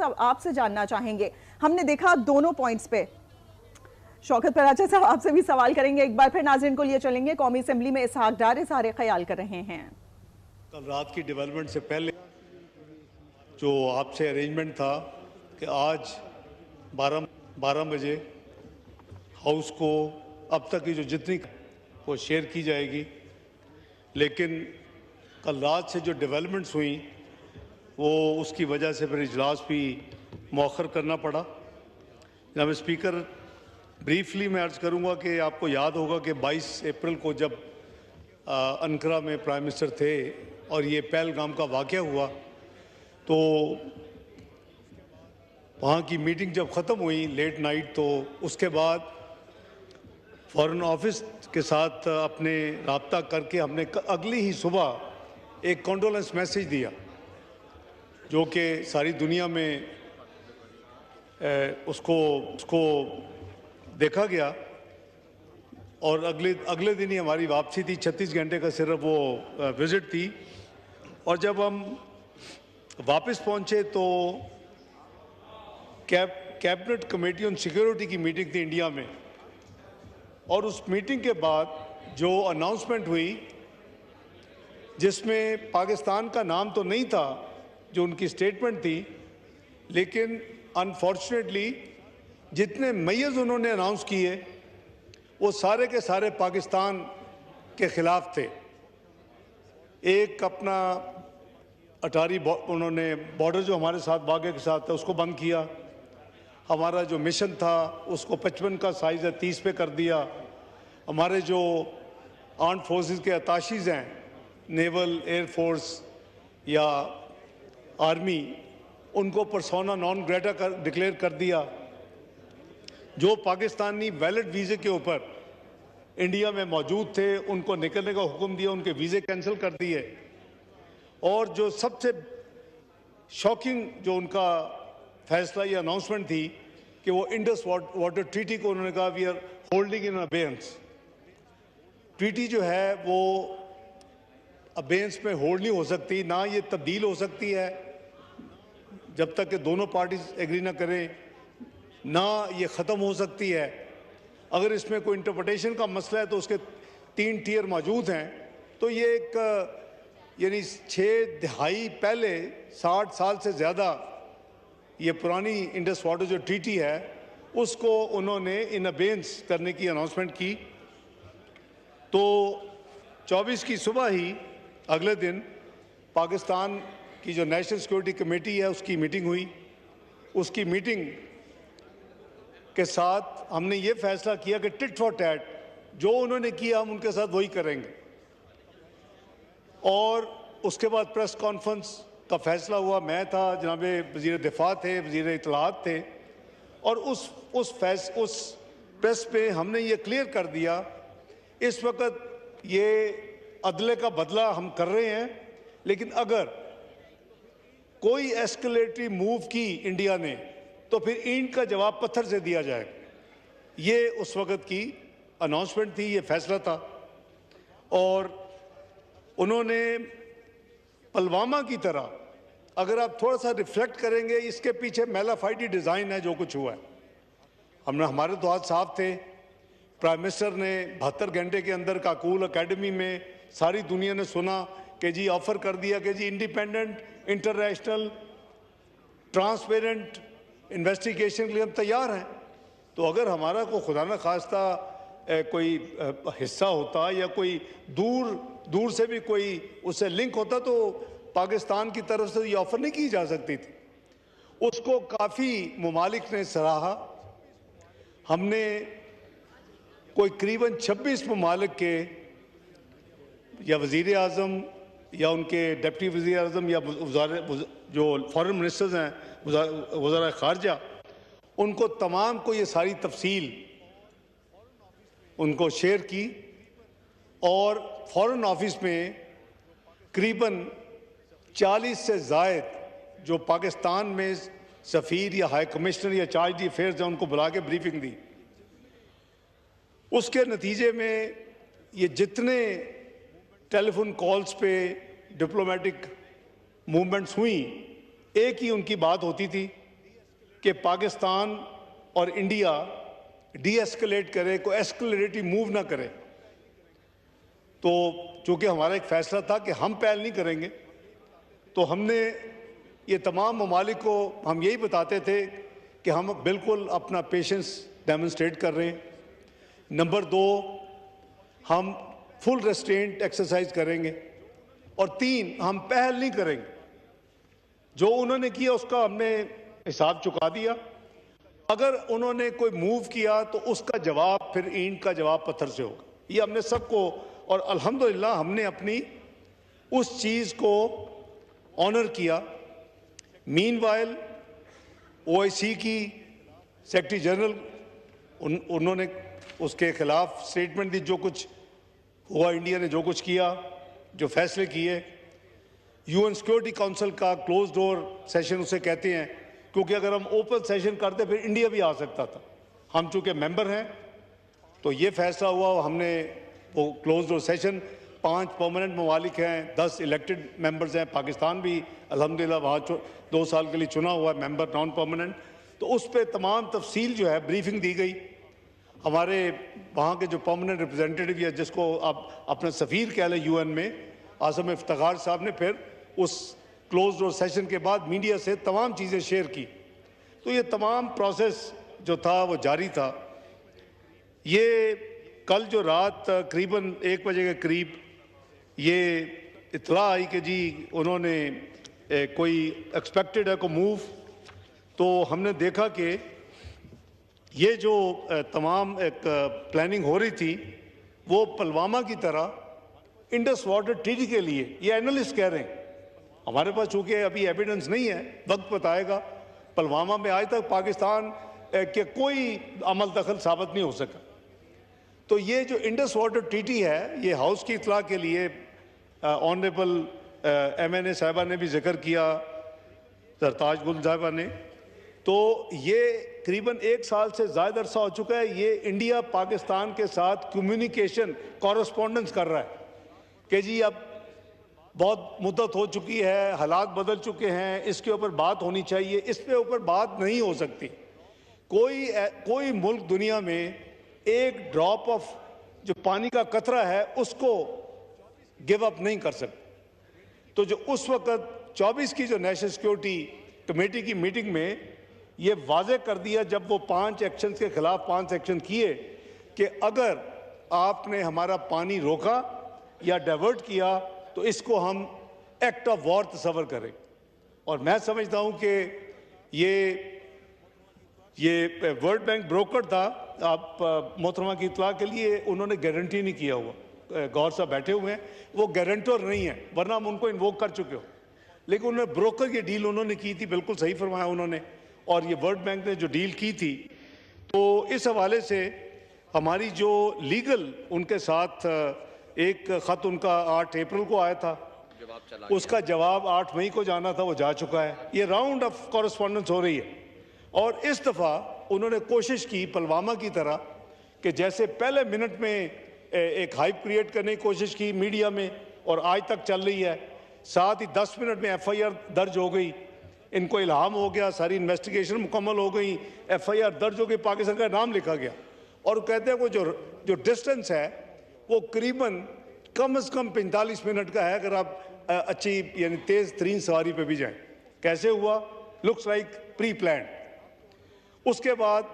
आपसे जानना चाहेंगे। हमने देखा दोनों पॉइंट्स पे। शौकत पराचा साहब, आपसे भी सवाल करेंगे एक बार फिर, नाज़रीन को लिए चलेंगे। कौमी असेंबली में इसहाक डार इज़हार ख्याल कर रहे हैं। कल रात की डेवलपमेंट से पहले जो आपसे अरेंजमेंट था कि आज 12 बजे हाउस को अब तक की जो जितनी वो शेयर की जाएगी, लेकिन कल रात से जो डेवलपमेंट्स हुई वो उसकी वजह से फिर इजलास भी मौखर करना पड़ा। जनाब स्पीकर, ब्रीफली मैं अर्ज़ करूँगा कि आपको याद होगा कि 22 अप्रैल को जब अनकरा में प्राइम मिनिस्टर थे और ये पहलगाम का वाक़या हुआ, तो वहाँ की मीटिंग जब ख़त्म हुई लेट नाइट, तो उसके बाद फॉरेन ऑफिस के साथ अपने राब्ता करके हमने अगली ही सुबह एक कॉन्डोलेंस मैसेज दिया, जो कि सारी दुनिया में उसको देखा गया। और अगले दिन ही हमारी वापसी थी, 36 घंटे का सिर्फ वो विज़िट थी। और जब हम वापस पहुंचे तो कैबिनेट कमेटी ऑन सिक्योरिटी की मीटिंग थी इंडिया में, और उस मीटिंग के बाद जो अनाउंसमेंट हुई जिसमें पाकिस्तान का नाम तो नहीं था, जो उनकी स्टेटमेंट थी, लेकिन अनफॉर्चुनेटली जितने मैयर्स उन्होंने अनाउंस किए वो सारे के सारे पाकिस्तान के ख़िलाफ़ थे। एक अपना अटारी उन्होंने बॉर्डर जो हमारे साथ बागे के साथ था उसको बंद किया। हमारा जो मिशन था उसको 55 का साइज़ है 30 पे कर दिया। हमारे जो आर्म्ड फोर्सेस के अताशीज़ हैं, नेवल, एयरफोर्स या आर्मी, उनको पर्सोना नॉन ग्रेटा डिक्लेयर कर दिया। जो पाकिस्तानी वैलिड वीज़े के ऊपर इंडिया में मौजूद थे उनको निकलने का हुक्म दिया, उनके वीज़े कैंसिल कर दिए। और जो सबसे शॉकिंग जो उनका फैसला या अनाउंसमेंट थी कि वो इंडस वाटर ट्रीटी को उन्होंने कहा we are holding in abeyance. Treaty जो है वो अबेयंस में होल्ड नहीं हो सकती, ना ये तब्दील हो सकती है जब तक कि दोनों पार्टीज एग्री ना करें, ना ये ख़त्म हो सकती है। अगर इसमें कोई इंटरप्रिटेशन का मसला है तो उसके 3 टियर मौजूद हैं। तो ये एक यानी 6 दहाई पहले, 60 साल से ज़्यादा ये पुरानी इंडस वाटर जो ट्रीटी है उसको उन्होंने इन अबेयंस करने की अनाउंसमेंट की। तो 24 की सुबह ही अगले दिन पाकिस्तान की जो नेशनल सिक्योरिटी कमेटी है उसकी मीटिंग हुई। उसकी मीटिंग के साथ हमने ये फैसला किया कि टिट फॉर टैट जो उन्होंने किया हम उनके साथ वही करेंगे। और उसके बाद प्रेस कॉन्फ्रेंस का फैसला हुआ। मैं था, जनाब वज़ीर दिफा थे, वज़ीर इत्तलाआत थे, और उस प्रेस पे हमने ये क्लियर कर दिया इस वक्त ये अदले का बदला हम कर रहे हैं, लेकिन अगर कोई एस्केलेटरी मूव की इंडिया ने तो फिर ईंट का जवाब पत्थर से दिया जाएगा। ये उस वक्त की अनाउंसमेंट थी, ये फैसला था। और उन्होंने पुलवामा की तरह, अगर आप थोड़ा सा रिफ्लेक्ट करेंगे, इसके पीछे मेलाफाइडी डिज़ाइन है जो कुछ हुआ है। हमारे तो हाथ साफ थे। प्राइम मिनिस्टर ने 72 घंटे के अंदर काकूल अकेडमी में सारी दुनिया ने सुना कि जी ऑफर कर दिया कि जी इंडिपेंडेंट, इंटरनेशनल, ट्रांसपेरेंट इन्वेस्टिगेशन के लिए हम तैयार हैं। तो अगर हमारा को खुदा न खास्ता कोई हिस्सा होता या कोई दूर से भी कोई उससे लिंक होता तो पाकिस्तान की तरफ से ये ऑफर नहीं की जा सकती थी। उसको काफ़ी ममालिक ने सराहा। हमने कोई करीबन 26 ममालिक के या वज़ीर आज़म या उनके डिप्टी वज़ीर आज़म या जो फॉरेन मिनिस्टर्स हैं, वज़ारा ख़ारजा, उनको तमाम को ये सारी तफसील उनको शेयर की। और फॉरेन ऑफिस में करीबन 40 से ज़ायद जो पाकिस्तान में सफ़ीर या हाई कमिश्नर या चार्ज दी अफेयर्स हैं उनको बुला के ब्रीफिंग दी। उसके नतीजे में ये जितने टेलीफोन कॉल्स पे डिप्लोमेटिक मूवमेंट्स हुई, एक ही उनकी बात होती थी कि पाकिस्तान और इंडिया डी एस्केलेट करे, कोई एस्केलेटिव मूव ना करे। तो चूंकि हमारा एक फैसला था कि हम पहल नहीं करेंगे, तो हमने ये तमाम ममालिक को हम यही बताते थे कि हम बिल्कुल अपना पेशेंस डेमोन्स्ट्रेट कर रहे हैं। नंबर 2, हम फुल रेस्ट्रेंट एक्सरसाइज करेंगे। और 3, हम पहल नहीं करेंगे। जो उन्होंने किया उसका हमने हिसाब चुका दिया। अगर उन्होंने कोई मूव किया तो उसका जवाब फिर ईंट का जवाब पत्थर से होगा। ये हमने सबको, और अल्हम्दुलिल्लाह हमने अपनी उस चीज़ को ऑनर किया। मीनवाइल ओआईसी की सेक्रेटरी जनरल उन्होंने उसके खिलाफ स्टेटमेंट दी। जो कुछ हुआ, इंडिया ने जो कुछ किया, जो फैसले किए, यूएन सिक्योरिटी काउंसिल का क्लोज डोर सेशन उसे कहते हैं, क्योंकि अगर हम ओपन सेशन करते फिर इंडिया भी आ सकता था। हम चूंकि मेंबर हैं तो ये फैसला हुआ, हमने वो क्लोज डोर सेशन, 5 परमानेंट ममालिक हैं, 10 इलेक्टेड मेंबर्स हैं। पाकिस्तान भी अल्हम्दुलिल्लाह वहाँ 2 साल के लिए चुना हुआ मेंबर नॉन परमानेंट। तो उस पर तमाम तफसील जो है ब्रीफिंग दी गई। हमारे वहाँ के जो परमानेंट रिप्रेजेंटेटिव या जिसको आप अपना सफ़ीर कह लें यूएन में, आज़म इफ्तिखार साहब ने फिर उस क्लोज डोर सेशन के बाद मीडिया से तमाम चीज़ें शेयर की। तो ये तमाम प्रोसेस जो था वो जारी था। ये कल जो रात करीबन 1 बजे के करीब ये इत्तला आई कि जी उन्होंने कोई एक्सपेक्टेड है को मूव, तो हमने देखा कि ये जो तमाम एक प्लानिंग हो रही थी वो पुलवामा की तरह इंडस वाटर ट्रीटी के लिए, ये एनालिस्ट कह रहे हैं। हमारे पास चूंकि अभी एविडेंस नहीं है, वक्त बताएगा। पुलवामा में आज तक पाकिस्तान के कोई अमल दखल साबित नहीं हो सका। तो ये जो इंडस वाटर ट्रीटी है, ये हाउस की इत्तला के लिए ऑनरेबल MNA साहिबा ने भी जिक्र किया, सरताज गुल साहिबा ने। तो ये करीबन 1 साल से ज़्यादा अरसा हो चुका है, ये इंडिया पाकिस्तान के साथ कम्युनिकेशन कॉरस्पॉन्डेंस कर रहा है कि जी अब बहुत मुद्दत हो चुकी है, हालात बदल चुके हैं, इसके ऊपर बात होनी चाहिए। इस पे ऊपर बात नहीं हो सकती। कोई मुल्क दुनिया में एक ड्रॉप ऑफ जो पानी का कतरा है उसको गिव अप नहीं कर सकता। तो जो उस वक्त 24 की जो नेशनल सिक्योरिटी कमेटी की मीटिंग में ये वाजे कर दिया, जब वो 5 एक्शंस के खिलाफ 5 एक्शन किए कि अगर आपने हमारा पानी रोका या डाइवर्ट किया तो इसको हम एक्ट ऑफ वॉर तस्वर करें। और मैं समझता हूं कि ये वर्ल्ड बैंक ब्रोकर था। आप मोहतरमा की इत्तला के लिए उन्होंने गारंटी नहीं किया हुआ, गौर साहब बैठे हुए हैं, वो गारंटर नहीं है, वरना हम उनको इन्वोक कर चुके हो। लेकिन उन्होंने ब्रोकर की डील उन्होंने की थी, बिल्कुल सही फरमाया उन्होंने। और ये वर्ल्ड बैंक ने जो डील की थी, तो इस हवाले से हमारी जो लीगल उनके साथ एक ख़त उनका 8 अप्रैल को आया था, उसका जवाब 8 मई को जाना था, वो जा चुका है। ये राउंड ऑफ कॉरस्पॉन्डेंस हो रही है। और इस दफ़ा उन्होंने कोशिश की पुलवामा की तरह कि जैसे पहले मिनट में एक हाइप क्रिएट करने की कोशिश की मीडिया में, और आज तक चल रही है। साथ ही 10 मिनट में FIR दर्ज हो गई, इनको इल्हाम हो गया, सारी इन्वेस्टिगेशन मुकम्मल हो गई, FIR दर्ज हो गई, पाकिस्तान का नाम लिखा गया। और कहते हैं वो जो डिस्टेंस है वो करीबन कम से कम 45 मिनट का है, अगर आप अच्छी यानी तेज़ तरीन सवारी पे भी जाएं। कैसे हुआ? Looks like pre plan. उसके बाद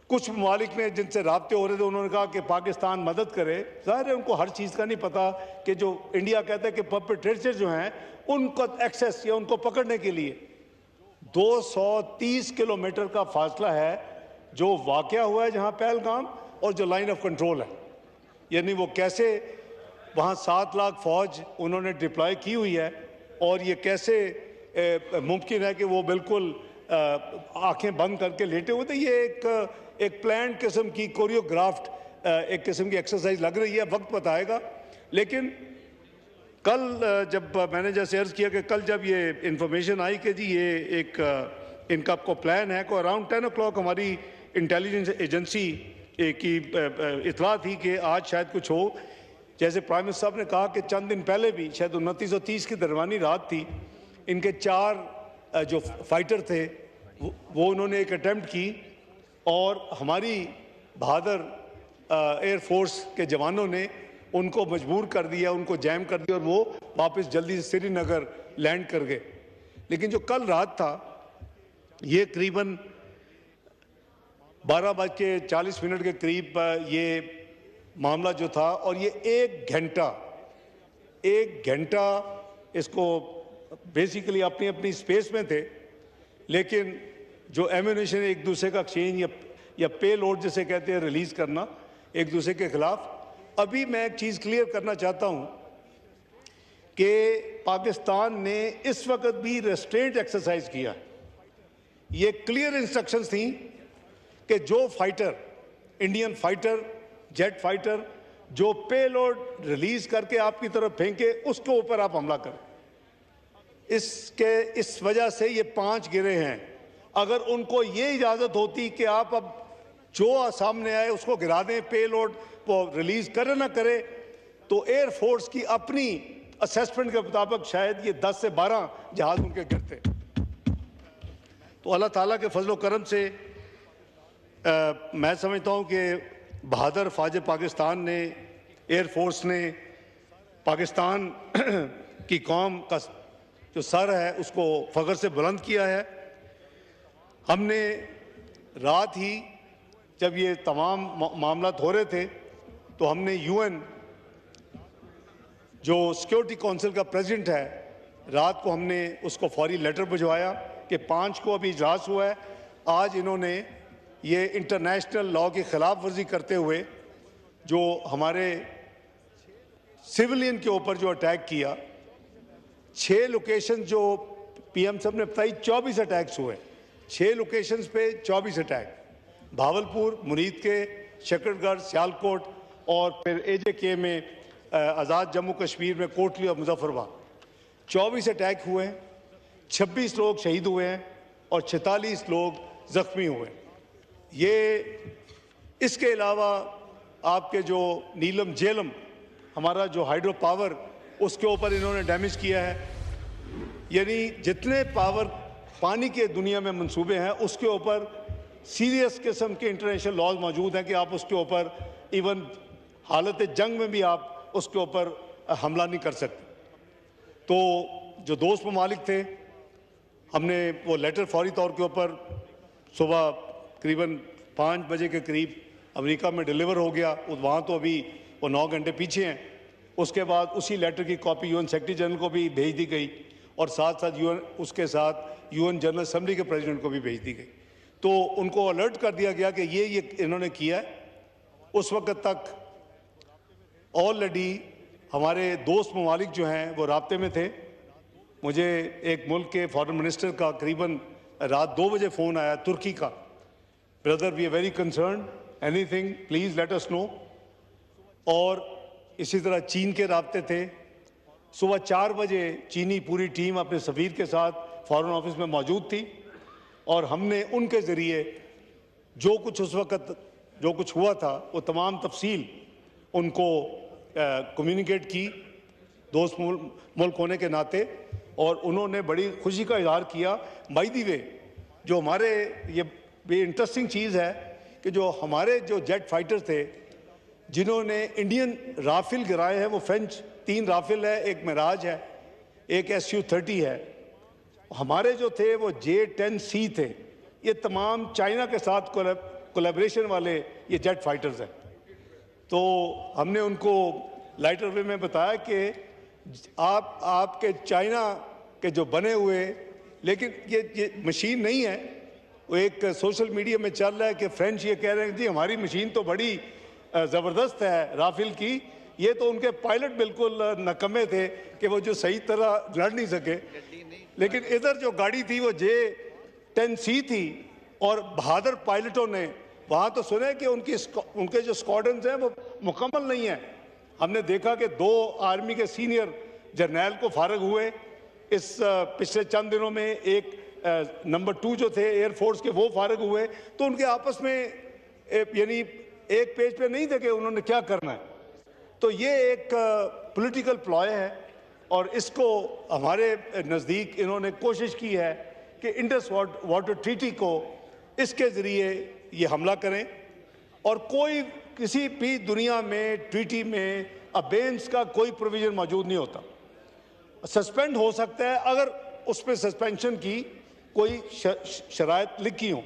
कुछ ममालिक ने जिनसे राब्ते हो रहे थे, उन्होंने कहा कि पाकिस्तान मदद करे। ज़ाहिर है उनको हर चीज़ का नहीं पता कि जो इंडिया कहता है कि परपेट्रेटर जो हैं उनको एक्सेस या उनको पकड़ने के लिए 230 किलोमीटर का फासला है जो वाक़या हुआ है जहाँ पहलगाम, और जो लाइन ऑफ कंट्रोल है, यानी वो कैसे वहाँ 7 लाख फ़ौज उन्होंने डिप्लॉय की हुई है, और ये कैसे मुमकिन है कि वो बिल्कुल आंखें बंद करके लेटे हुए थे। ये एक प्लान किस्म की कोरियोग्राफ्ड एक किस्म की एक्सरसाइज लग रही है, वक्त बताएगा। लेकिन कल जब मैंने जैसे अर्ज़ किया कि कल जब ये इंफॉर्मेशन आई कि जी ये एक इनका को प्लान है, को अराउंड 10 o'clock हमारी इंटेलिजेंस एजेंसी की इतला थी कि आज शायद कुछ हो। जैसे प्राइम मिनिस्टर साहब ने कहा कि चंद दिन पहले भी शायद 29 और 30 की दरमियानी रात थी, इनके 4 जो फाइटर थे वो उन्होंने एक अटेम्प्ट की और हमारी बहादुर एयरफोर्स के जवानों ने उनको मजबूर कर दिया, उनको जैम कर दिया और वो वापस जल्दी से श्रीनगर लैंड कर गए। लेकिन जो कल रात था, ये करीबन 12:40 के करीब ये मामला जो था, और ये एक घंटा इसको बेसिकली अपनी अपनी स्पेस में थे, लेकिन जो एम्यूनेशन एक दूसरे का एक्सचेंज या पे लोड जिसे कहते हैं रिलीज करना एक दूसरे के खिलाफ। अभी मैं एक चीज़ क्लियर करना चाहता हूं कि पाकिस्तान ने इस वक्त भी रेस्ट्रेंट एक्सरसाइज किया। ये क्लियर इंस्ट्रक्शंस थी कि जो fighter, Indian fighter, jet fighter जो पे लोड रिलीज करके आपकी तरफ फेंके, उसके ऊपर आप हमला करें। इस वजह से ये 5 गिरे हैं। अगर उनको ये इजाज़त होती कि आप अब जो सामने आए उसको गिरा दें, पे लोड को रिलीज करे ना करे, तो एयरफोर्स की अपनी असेसमेंट के मुताबिक शायद ये 10 से 12 जहाज उनके गिरते। तो अल्लाह ताला के फजलो करम से मैं समझता हूँ कि बहादुर फ़ौज पाकिस्तान ने, एयरफोर्स ने पाकिस्तान की कौम का जो सर है उसको फ़ख्र से बुलंद किया है। हमने रात ही जब ये तमाम मामला हो रहे थे तो हमने यूएन जो सिक्योरिटी काउंसिल का प्रेसिडेंट है, रात को हमने उसको फौरी लेटर भिजवाया कि 5 को अभी इजलास हुआ है। आज इन्होंने ये इंटरनेशनल लॉ की खिलाफ वर्जी करते हुए जो हमारे सिविलियन के ऊपर जो अटैक किया, 6 लोकेशन जो पीएम साहब ने बताई 24 अटैक्स हुए, 6 लोकेशंस पे 24 अटैक, भावलपुर, मुरीद के, शकरगढ़, सियालकोट और फिर एजेके में आज़ाद जम्मू कश्मीर में कोटली और मुजफ्फरबाद 24 अटैक हुए, 26 लोग शहीद हुए हैं और 46 लोग जख्मी हुए। ये इसके अलावा आपके जो नीलम झेलम हमारा जो हाइड्रो पावर, उसके ऊपर इन्होंने डैमेज किया है। यानी जितने पावर पानी के दुनिया में मंसूबे हैं उसके ऊपर सीरियस किस्म के इंटरनेशनल लॉज मौजूद हैं कि आप उसके ऊपर इवन हालत जंग में भी आप उसके ऊपर हमला नहीं कर सकते। तो जो दोस्त ममालिक थे, हमने वो लेटर फौरी तौर के ऊपर सुबह करीबन 5 बजे के करीब अमेरिका में डिलीवर हो गया। वहाँ तो अभी वो 9 घंटे पीछे हैं। उसके बाद उसी लेटर की कॉपी यूएन सेक्रेटरी जनरल को भी भेज दी गई और साथ साथ उसके साथ यूएन जनरल असेंबली के प्रेसिडेंट को भी भेज दी गई। तो उनको अलर्ट कर दिया गया कि ये इन्होंने किया है। उस वक्त तक ऑलरेडी हमारे दोस्त ममालिक जो हैं वो राब्ते में थे। मुझे एक मुल्क के फॉरेन मिनिस्टर का करीबन रात 2 बजे फ़ोन आया तुर्की का, brother we are very concern, anything please let us know. और इसी तरह चीन के राब्ते थे। सुबह 4 बजे चीनी पूरी टीम अपने सफ़ीर के साथ फॉरेन ऑफिस में मौजूद थी और हमने उनके ज़रिए जो कुछ उस वक़्त जो कुछ हुआ था वो तमाम तफसील उनको कम्युनिकेट की, दोस्त मुल्क होने के नाते। और उन्होंने बड़ी खुशी का इजहार किया। बाय द वे, जो हमारे ये इंटरेस्टिंग चीज़ है कि जो हमारे जो जेट फाइटर थे जिन्होंने इंडियन राफेल गिराए हैं, वो फ्रेंच 3 राफेल है, एक मिराज है, एक SU-30 है। हमारे जो थे वो J-10C थे। ये तमाम चाइना के साथ कोलैबोरेशन वाले ये जेट फाइटर्स हैं। तो हमने उनको लाइटर वे में बताया कि आपके चाइना के जो बने हुए, लेकिन ये मशीन नहीं है। वो एक सोशल मीडिया में चल रहा है कि फ्रेंच ये कह रहे हैं जी हमारी मशीन तो बड़ी ज़बरदस्त है राफेल की, ये तो उनके पायलट बिल्कुल नकम्मे थे कि वो जो सही तरह लड़ नहीं सके। लेकिन इधर जो गाड़ी थी वो J-10C थी और बहादुर पायलटों ने वहाँ तो सुने कि उनके जो स्क्वाड्रन्स हैं वो मुकम्मल नहीं है। हमने देखा कि 2 आर्मी के सीनियर जर्नैल को फारग हुए इस पिछले चंद दिनों में। एक नंबर 2 जो थे एयरफोर्स के वो फारग हुए। तो उनके आपस में यानी एक पेज पे नहीं थे कि उन्होंने क्या करना है। तो ये एक पॉलिटिकल प्लॉय है और इसको हमारे नज़दीक इन्होंने कोशिश की है कि इंडस वाटर ट्रीटी को इसके ज़रिए ये हमला करें, और कोई किसी भी दुनिया में ट्रीटी में अबेंस का कोई प्रोविज़न मौजूद नहीं होता। सस्पेंड हो सकता है अगर उस पर सस्पेंशन की कोई शराइत लिखी हो,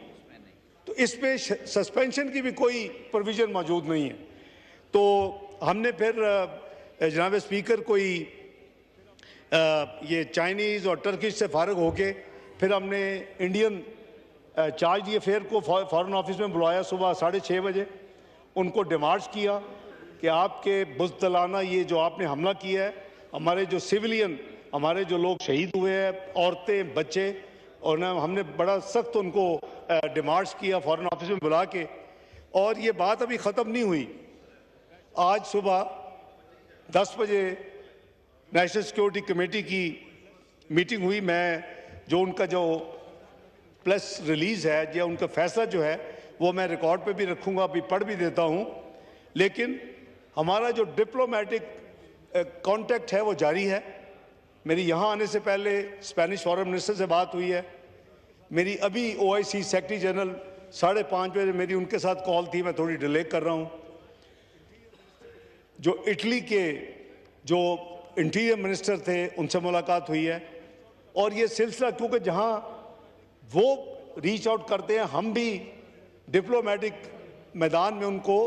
तो इस पे सस्पेंशन की भी कोई प्रोविज़न मौजूद नहीं है। तो हमने फिर जनाब स्पीकर कोई ये चाइनीज़ और टर्किश से फारग होके फिर हमने इंडियन चार्ज दी अफेयर को फॉरेन ऑफिस में बुलाया सुबह 6:30 बजे। उनको डिमांड्स किया कि आपके बुज़दिलाना ये जो आपने हमला किया है, हमारे जो सिविलियन, हमारे जो लोग शहीद हुए हैं, औरतें, बच्चे, और हमने बड़ा सख्त उनको डिमांड्स किया फॉरेन ऑफिस में बुला के। और ये बात अभी ख़त्म नहीं हुई। आज सुबह 10 बजे नेशनल सिक्योरिटी कमेटी की मीटिंग हुई। मैं जो उनका जो प्रेस रिलीज़ है या उनका फैसला जो है वो मैं रिकॉर्ड पे भी रखूँगा, अभी पढ़ भी देता हूँ। लेकिन हमारा जो डिप्लोमेटिक कांटेक्ट है वो जारी है। मेरी यहाँ आने से पहले स्पेनिश फॉरेन मिनिस्टर से बात हुई है। मेरी अभी OIC सेक्रेटरी जनरल 5:30 बजे मेरी उनके साथ कॉल थी, मैं थोड़ी डिले कर रहा हूँ। जो इटली के जो इंटीरियर मिनिस्टर थे उनसे मुलाकात हुई है। और ये सिलसिला, क्योंकि जहाँ वो रीच आउट करते हैं, हम भी डिप्लोमेटिक मैदान में उनको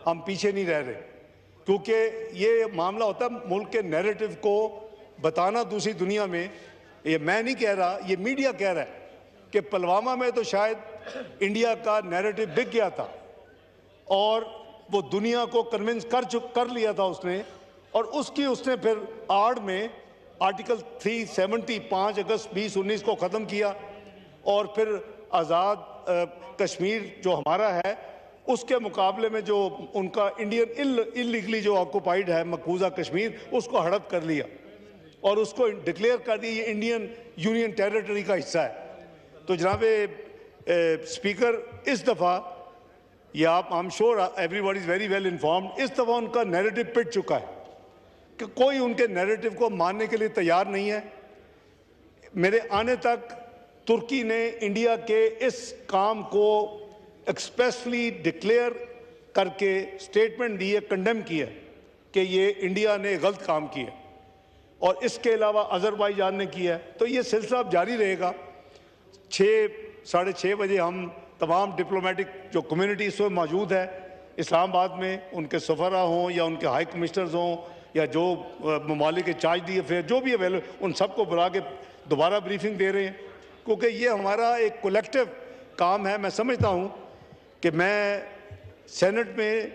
हम पीछे नहीं रह रहे, क्योंकि ये मामला होता है मुल्क के नैरेटिव को बताना दूसरी दुनिया में। ये मैं नहीं कह रहा, ये मीडिया कह रहा है कि पुलवामा में तो शायद इंडिया का नैरेटिव बिक गया था और वो दुनिया को कन्विंस कर लिया था उसने, और उसकी उसने फिर आड़ में आर्टिकल 370 5 अगस्त 2019 को ख़त्म किया, और फिर आज़ाद कश्मीर जो हमारा है उसके मुकाबले में जो उनका इंडियन इलीगली जो ऑक्यूपाइड है मकबूजा कश्मीर, उसको हड़प कर लिया और उसको डिक्लेयर कर दिया ये इंडियन यूनियन टेरिटरी का हिस्सा है। तो जनाब स्पीकर, इस दफ़ा ये आप, I am sure everybody is very well informed, इस दफ़ा उनका नैरेटिव पिट चुका है कि कोई उनके नैरेटिव को मानने के लिए तैयार नहीं है। मेरे आने तक तुर्की ने इंडिया के इस काम को एक्सप्रेसली डिक्लेयर करके स्टेटमेंट दी है, कंडेम किया कि ये इंडिया ने गलत काम किया, और इसके अलावा अज़रबाईजान ने किया है। तो ये सिलसिला अब जारी रहेगा। 6-6:30 बजे हम तमाम डिप्लोमेटिक जो कम्युनिटी इस वक्त मौजूद है इस्लामाबाद में, उनके सफ़रा हों या उनके हाई कमिश्नर्स हों या जो ममालिक के चार्ज दिए फिर जो भी अवेलेबल, उन सबको बुला के दोबारा ब्रीफिंग दे रहे हैं, क्योंकि ये हमारा एक कलेक्टिव काम है। मैं समझता हूँ कि मैं सेनेट में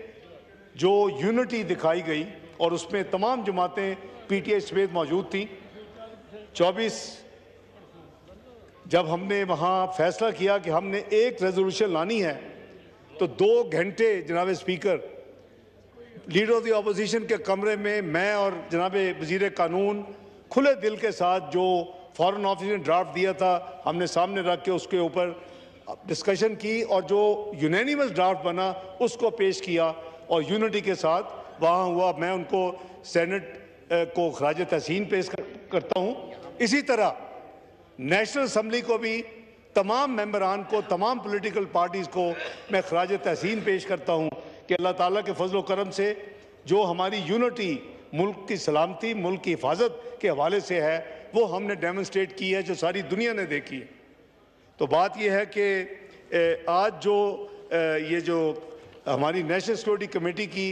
जो यूनिटी दिखाई गई और उसमें तमाम जमातें PTI समेत मौजूद थी। 24 जब हमने वहाँ फैसला किया कि हमने एक रेजोल्यूशन लानी है, तो 2 घंटे जनाब speaker leader of the opposition के कमरे में मैं और जनाब वज़ीर कानून खुले दिल के साथ जो फॉरेन ऑफिस ने ड्राफ्ट दिया था हमने सामने रख के उसके ऊपर डिस्कशन की, और जो यूनैनिमस ड्राफ्ट बना उसको पेश किया और यूनिटी के साथ वहाँ हुआ। मैं उनको सेनेट को खराज तहसीन पेश करता हूँ। इसी तरह नेशनल असम्बली को भी तमाम मेंबरान को, तमाम पॉलिटिकल पार्टीज़ को मैं खराज तहसीन पेश करता हूँ कि अल्लाह ताला के फजल करम से जो हमारी यूनिटी, मुल्क की सलामती, मुल्क की हिफाजत के हवाले से है, वो हमने डेमोन्स्ट्रेट की है, जो सारी दुनिया ने देखी है। तो बात यह है कि आज जो ये जो हमारी नेशनल सिक्योरिटी कमेटी की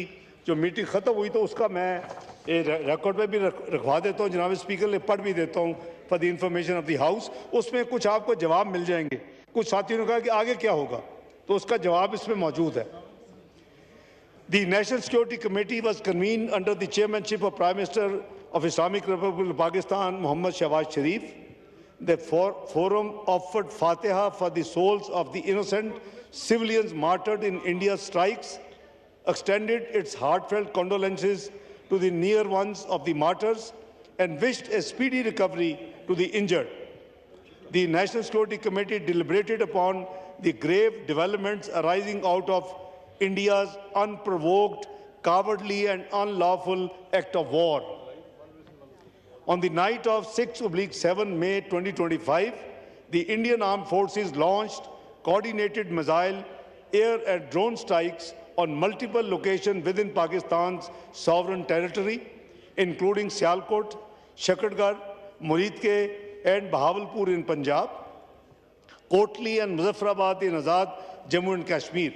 जो मीटिंग ख़त्म हुई, तो उसका मैं रिकॉर्ड पे भी रखवा देता हूँ, जनाब स्पीकर ने पढ़ भी देता हूँ for the information of the house. उसमें कुछ आपको जवाब मिल जाएंगे। कुछ साथियों ने कहा कि आगे क्या होगा, तो उसका जवाब इसमें मौजूद है। The National Security Committee was convened under the chairmanship of Prime Minister of Islamic Republic of Pakistan, Mohammad Shahbaz Sharif. The forum offered Fatiha for the souls of the innocent civilians martyred in India's strikes, extended its heartfelt condolences to the near ones of the martyrs, and wished a speedy recovery to the injured. The National Security Committee deliberated upon the grave developments arising out of India's unprovoked, cowardly and unlawful act of war. On the night of 6/7 May 2025, the Indian Armed Forces launched coordinated missile, air and drone strikes on multiple locations within Pakistan's sovereign territory, including Sialkot, Shakadgarh, Muridke and Bahawalpur in Punjab, Kotli and Muzaffarabad in Azad, Jammu and Kashmir.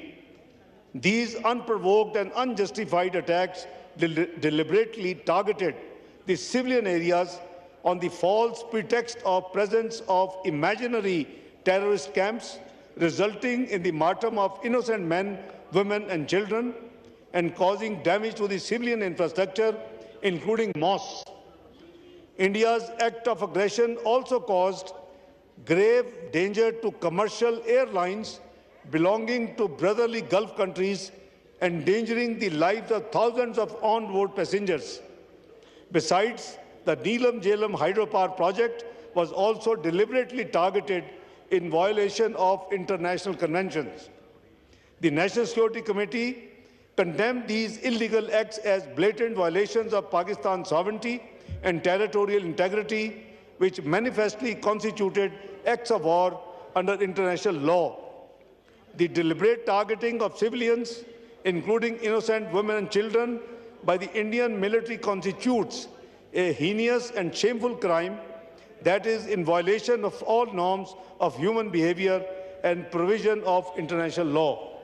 These unprovoked and unjustified attacks deliberately targeted the civilian areas on the false pretext of presence of imaginary terrorist camps, resulting in the martyrdom of innocent men, women and children, and causing damage to the civilian infrastructure, including mosques. India's act of aggression also caused grave danger to commercial airlines belonging to brotherly Gulf countries, endangering the lives of thousands of on-board passengers. Besides, the Neelam Jhelum hydropower project was also deliberately targeted in violation of international conventions. The National Security Committee condemned these illegal acts as blatant violations of Pakistan's sovereignty and territorial integrity, which manifestly constituted acts of war under international law. The deliberate targeting of civilians, including innocent women and children, by the Indian military constitutes a heinous and shameful crime that is in violation of all norms of human behavior and provision of international law.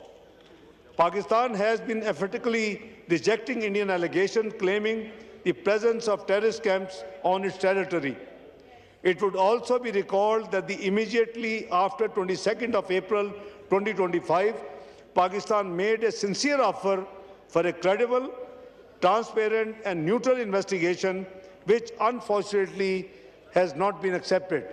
Pakistan has been emphatically rejecting Indian allegations claiming the presence of terrorist camps on its territory. It would also be recalled that immediately after 22nd of April 2025, Pakistan made a sincere offer for a credible, transparent and neutral investigation, which unfortunately has not been accepted.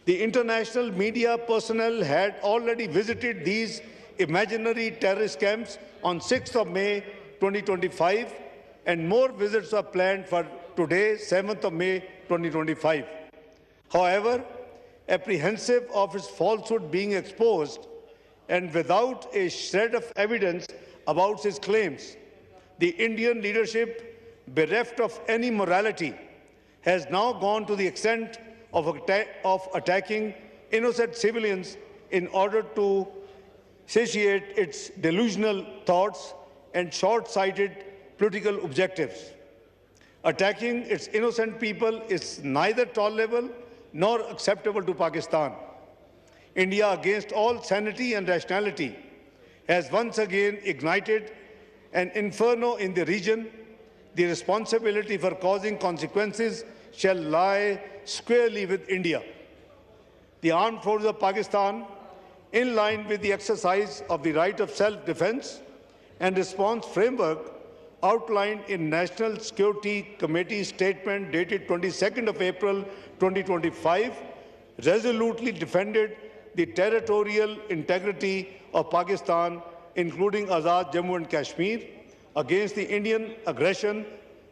The international media personnel had already visited these imaginary terrorist camps on 6th of May 2025, and more visits are planned for today, 7th of May 2025. However, apprehensive of its falsehood being exposed and without a shred of evidence about its claims, the Indian leadership, bereft of any morality, has now gone to the extent of attacking innocent civilians in order to satiate its delusional thoughts and short-sighted political objectives. Attacking its innocent people is neither tolerable nor acceptable to Pakistan. India, against all sanity and rationality, has once again ignited an inferno in the region. The responsibility for causing consequences shall lie squarely with India. The armed forces of Pakistan, in line with the exercise of the right of self-defense and response framework outlined in National Security Committee statement dated 22nd of April 2025, resolutely defended the territorial integrity of Pakistan, including Azad Jammu and Kashmir, against the Indian aggression,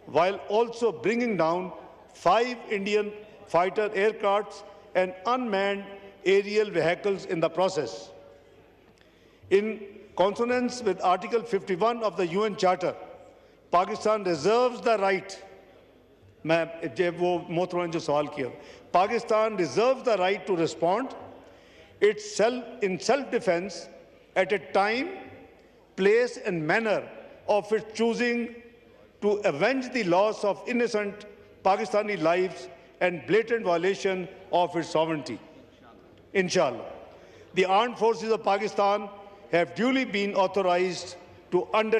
while also bringing down 5 Indian fighter aircrafts and unmanned aerial vehicles in the process. In consonance with Article 51 of the UN Charter, Pakistan reserves the right, Pakistan reserves the right to respond in self-defense at a time, place and manner of its choosing, to avenge the loss of innocent Pakistani lives and blatant violation of its sovereignty. Inshallah, the armed forces of Pakistan have duly been authorized to undertake